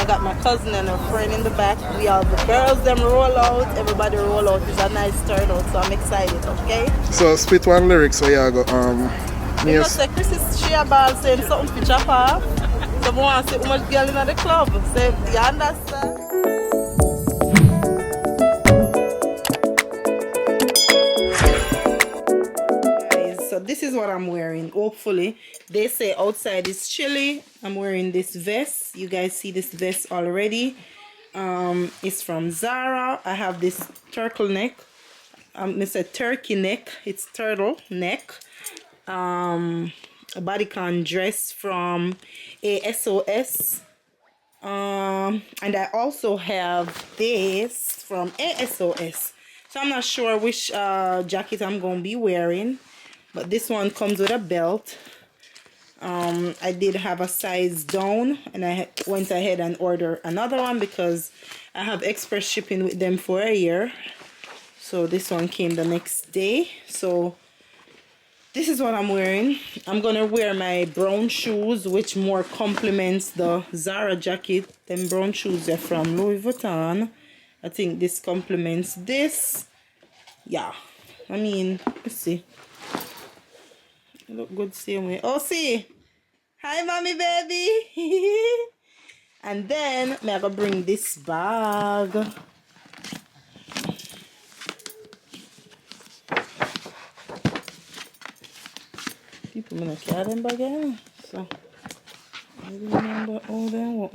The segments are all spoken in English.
I got my cousin and her friend in the back. We all the girls them roll out. Everybody roll out. It's a nice turnout, so I'm excited. Okay. So spit one lyric so yeah go You know, say Chris is sheer ball saying something for chop off. So I want to see how much girl in the club. Say you understand. So this is what I'm wearing. Hopefully they say outside is chilly. I'm wearing this vest. You guys see this vest already. It's from Zara. I have this turtleneck. It's a turkey neck. It's turtle neck. A bodycon dress from ASOS. And I also have this from ASOS. So I'm not sure which jacket I'm going to be wearing. But this one comes with a belt. I did have a size down, and I went ahead and ordered another one because I have express shipping with them for a year. So this one came the next day. So this is what I'm wearing. I'm gonna wear my brown shoes, which more complements the Zara jacket. Them brown shoes are from Louis Vuitton. I think this complements this. Yeah, I mean, let's see. Look good same way. Oh, see. Hi, mommy, baby. And then I'm going to bring this bag. People going to carry them bag in. So, I remember all them.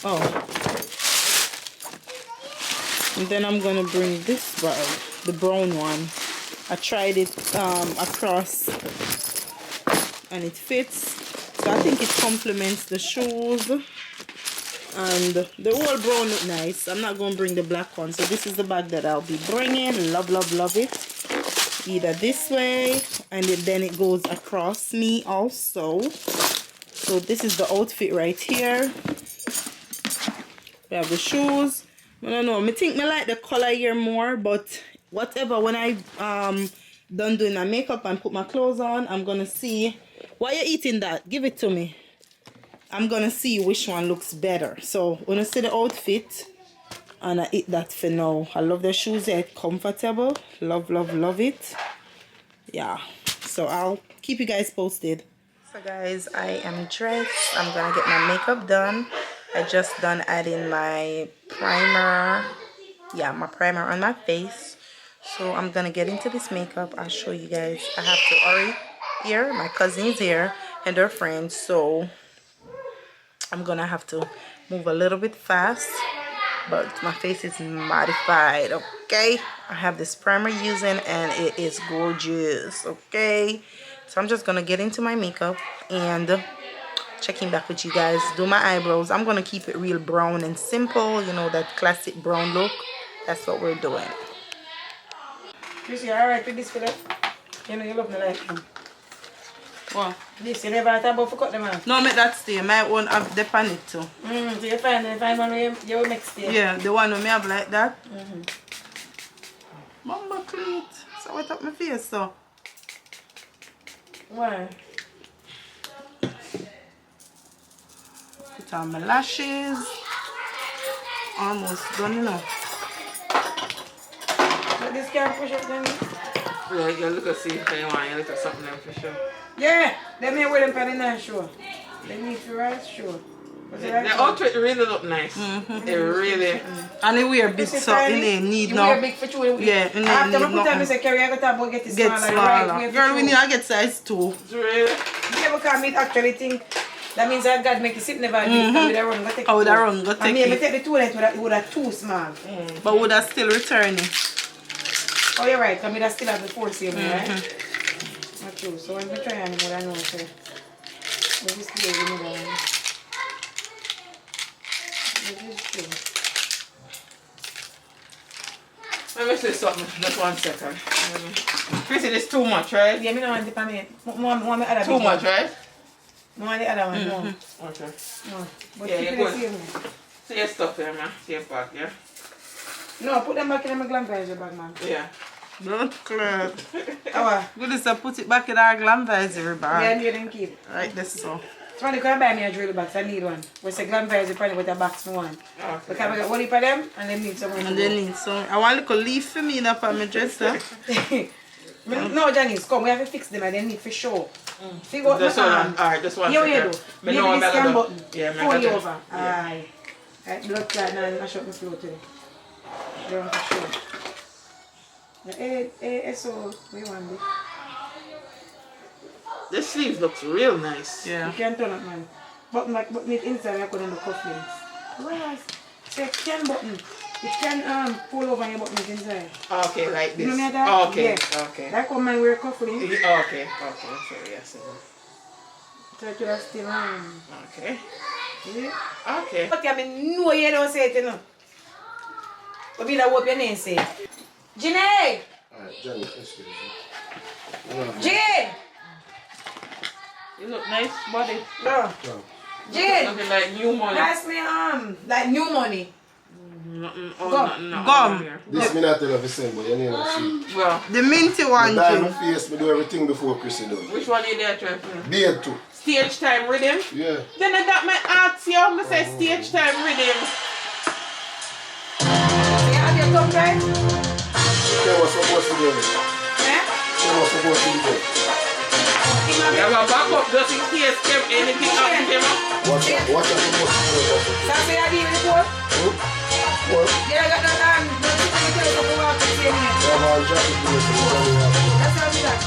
Oh. And then I'm going to bring this bag, the brown one. I tried it across and it fits, so I think it complements the shoes, and the whole brown look nice. I'm not going to bring the black one, so this is the bag that I'll be bringing. Love it. Either this way, and then it goes across me also. So this is the outfit right here. We have the shoes. I don't know, I think I like the color here more, but whatever, when I done doing my makeup and put my clothes on, I'm gonna see. Why you eating that? Give it to me. I'm gonna see which one looks better. So when I see the outfit, and I eat that for now. I love the shoes, they're comfortable. Love it. Yeah, so I'll keep you guys posted. So guys, I am dressed. I'm gonna get my makeup done. I just done adding my primer. Yeah, my primer on my face. So I'm gonna get into this makeup. I'll show you guys. I have to hurry here. My cousin is here and her friends, so I'm gonna have to move a little bit fast, but my face is modified. Okay, I have this primer using and it is gorgeous. Okay, so I'm just gonna get into my makeup and checking back with you guys. Do my eyebrows. I'm gonna keep it real brown and simple, you know, that classic brown look. That's what we're doing. You alright with this for that? You know you love me like him. What? This, you never had about to cut them out? No, make that stay. My one have the pan it too. So you find one where you will make stay? Yeah, the one with me have like that. Mama clean. So wet up my face so. Why? Put on my lashes. Almost done, you know. But this can't push up then? Yeah, you look at see if you want, you look at something else for sure. Yeah, let me wear them for the night show. They need to ride show. The outfit really look nice. It really. And they wear big so they need no. You wear big for you. Yeah, and after they I put on, I say, Carrie, I got to get it get smaller. smaller. Right, Girl, we need to get size 2. Really? Yeah, because me actually think that means that God make it sit never give. With a run, go take it. Oh, that run, go take I mean, it. I take the 2 length with a too small. But would I still return it? Oh, you're right. I mean, I still have the 4 same, right? Not true. So I'm going to try and what I know, sir. Maybe still give me that one. Maybe it's true. Let me say something. Just 1 second. Chrissy, this too much, right? Yeah, I don't want to dip on it. Too much, right? No, I want the other one, no. Okay. No. But Yeah, keep you're it good. the same. See your stuff here, man. See your bag, yeah? No, put them back in my glam visor bag, man. Yeah. Don't clear. Oh, Good is to put it back in our glam visor yeah, bag. you didn't keep. Right, this so. Somebody can buy me a drill box. I need one. We say grandparents will probably with a box for one. Okay. Because I got one for them and they need someone. And they need some. I want a little leaf for me in for my dresser. No, Janice, come. We have to fix them and they need for sure. Figure out This my one, hand. alright, this one. Here we do. Me Maybe know this I'm scan gonna button. do. Yeah, Pull you yeah. over. Aye. Right, blood clot now. I shut my floor today. They want to show. Hey, so we want it. This sleeve looks real nice. Yeah. You can turn up, man. Button like button it inside. I put in the cufflinks. Whereas, say can button. It can pull over your buttons inside. Okay, like this. You know that? Oh, okay, Yeah. okay. Like how man wear cufflinks. Okay, so yes. Try to have still on. Okay. Yeah. Okay. But I mean, no, you don't say it, you know. But me that hope your name say. Janae! Alright, Jenny, excuse me. Jane! You look nice, body. No. Jane! Looking like new money. Pass me like new money. Gum. This me not tell you the same, but you need to see. Well, The minty one, The diamond Jim. face, me do everything before Chrissy done. which one you there trying to? Beard too. Stage time rhythm? Yeah. Then that my ask you, I say stage time rhythm. You have your tongue right? They were supposed to do it. Eh? They were supposed to do it. You have a backup just in case anything happens to him. Watch out, supposed to do it. So I say I did report? What? Yeah, I got no time. No, you can tell us about the same here. They have all jacket to it, so they don't have to. That's how we got it.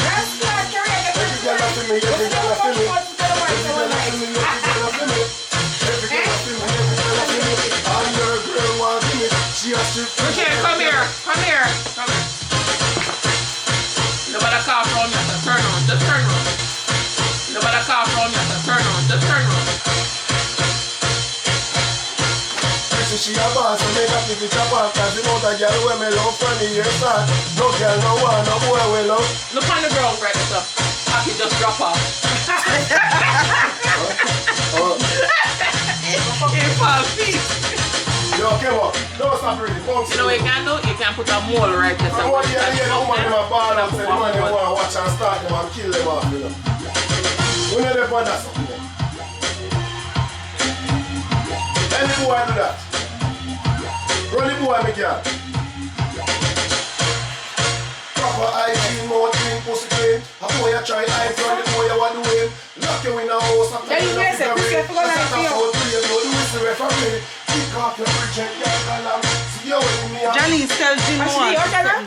That's not correct. Every girl that feel me, every girl that feel me. Every girl that feel me, every girl that feel me. Every girl that feel me, every girl that feel me. All your girl want to me. She has to feel me. Okay, come here. Nobody call from you, just turn on. Nobody call from you, just turn on. She a boss, so make her keep it up on. Cause you know that girl when me love funny, yes sir. No girl, no one, no boy we love. Look on the ground right now, sir. I can just drop off. In 5 feet. Yo, come on. Don't stop reading. You know what you can do? You can put a mole right there. I want you to hear the woman in my bar and say the man you want to watch and start them and kill them off, you know. We know they want that something. Any boy do that. Run the boy, me girl. Proper hygiene, mouth clean, pussy clean. A boy you try hide from the boy you want to win. Lock you in a house and Yeah, you may say, pussy, I forgot how to feel. you know the whistle referee. Kick off your bridge and girl along. See you with me. Johnny, tell Jim Actually, what. what is that?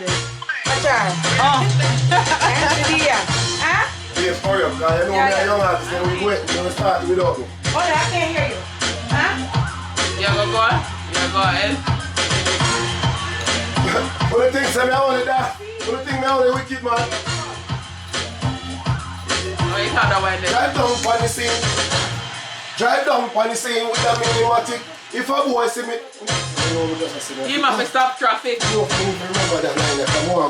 What's that? Oh. Huh? Yes, hurry up, because you know me a young artist, then we wait, then we start without me. Oh, I can't hear you. Huh? You go ahead. What the thing say me I want it that? What the thing me I want it wicked man? No, you can't avoid it. Drive down on the scene. Drive down on the scene with a minimatic. If a boy see me, you know me just say You must stop traffic. you don't remember that line there. More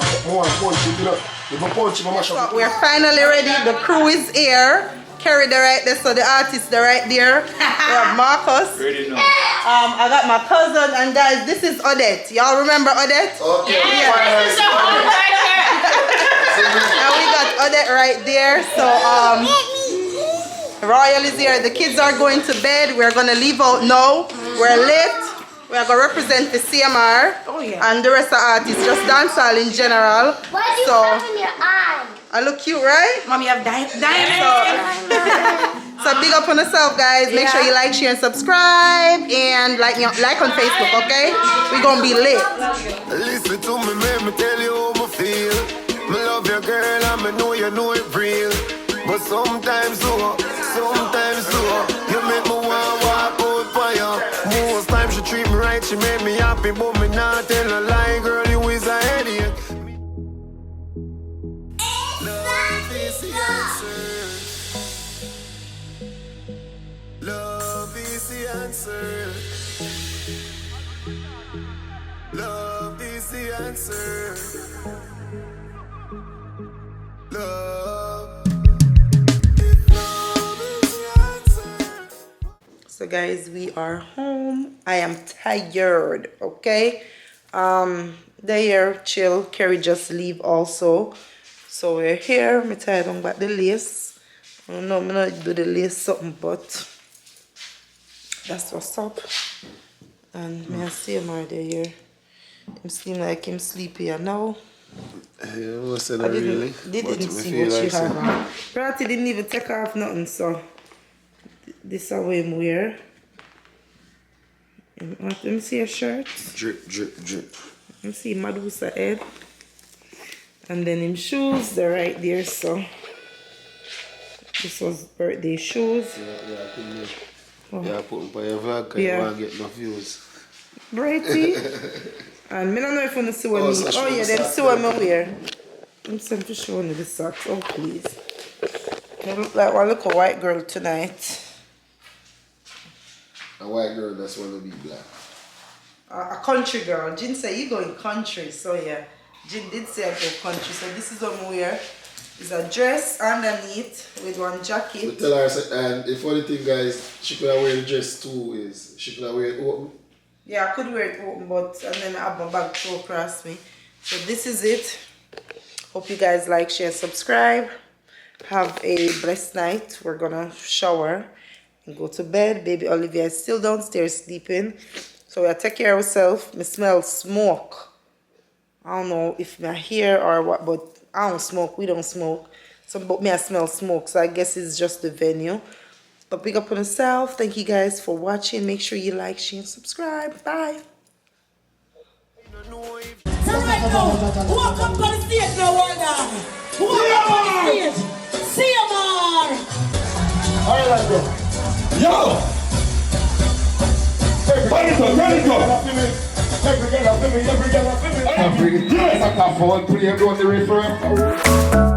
punch it, you know. If I punch him, I mash up. We're finally ready. The crew is here. Carrie the right there, so the artist the right there. We have Marcus. Ready now. I got my cousin, and guys, this is Odette. Y'all remember Odette? Okay, Yeah. finally. And we got Odette right there. So Royal is here. The kids are going to bed. We're gonna leave out now. We're late. We are gonna represent the CMR. Oh, yeah. And the rest of artists, just dancehall in general. Why do you have in your eye? I look cute, right? Mommy, you have So big up on yourself, guys. Make sure you like, share, and subscribe, and like on Facebook, okay? We're gonna be lit. Listen to me, make me tell you how I feel. Me love your girl and me know you know it real. But sometimes you make me want walk out for you. Most times she treat me right, she make me happy, but me not tell a lie, girl, you is a headache. Love is the answer. Love is the answer. Love is the answer. Love. Love is the answer. So guys, we are home. I am tired, okay? They here chill. Carrie just leave also. So we're here. Me tired on about the lace. I don't know, I'm not do the lace something, but that's what's up. And may I see him right there here. Him seem like him sleepy now. Yeah, what's that I really? didn't see what she had on. Ratty didn't even take off nothing, so this is how him wear. Let me see a shirt. Drip, drip, drip. Let me see Medusa head. And then him shoes, they're right there, so this was birthday shoes. Yeah, Oh. yeah, put them by your vlog because Yeah. you want to get no views. Brighty. And I don't know if you want to see what Oh, me. so Oh show yeah, the them socks see what there. me wear. I'm sent to show you the socks. Oh please. I look like one little white girl tonight. A white girl that's want to be black. A country girl. Jin said you going country, so yeah. Jin did say I go country, so this is what I wear. It's a dress underneath with one jacket. We tell her, and the funny thing, guys, she could have wear the dress too. Is she could have wear it open? Yeah, I could wear it open, but and then I have my bag throw across me. So this is it. Hope you guys like, share, subscribe. Have a blessed night. We're gonna shower and go to bed. Baby Olivia is still downstairs sleeping. So we'll take care of ourselves. Me smell smoke. I don't know if my hair or what, but I don't smoke. We don't smoke. So, but me I smell smoke. So I guess it's just the venue. But big up on yourself. Thank you guys for watching. Make sure you like, share, and subscribe. Bye. So right now, welcome to the stage now, well done. Welcome to the stage. See you more. Alright, bro. Yo! Every girl, every girl, yes, I can't fall, play, go on the referee.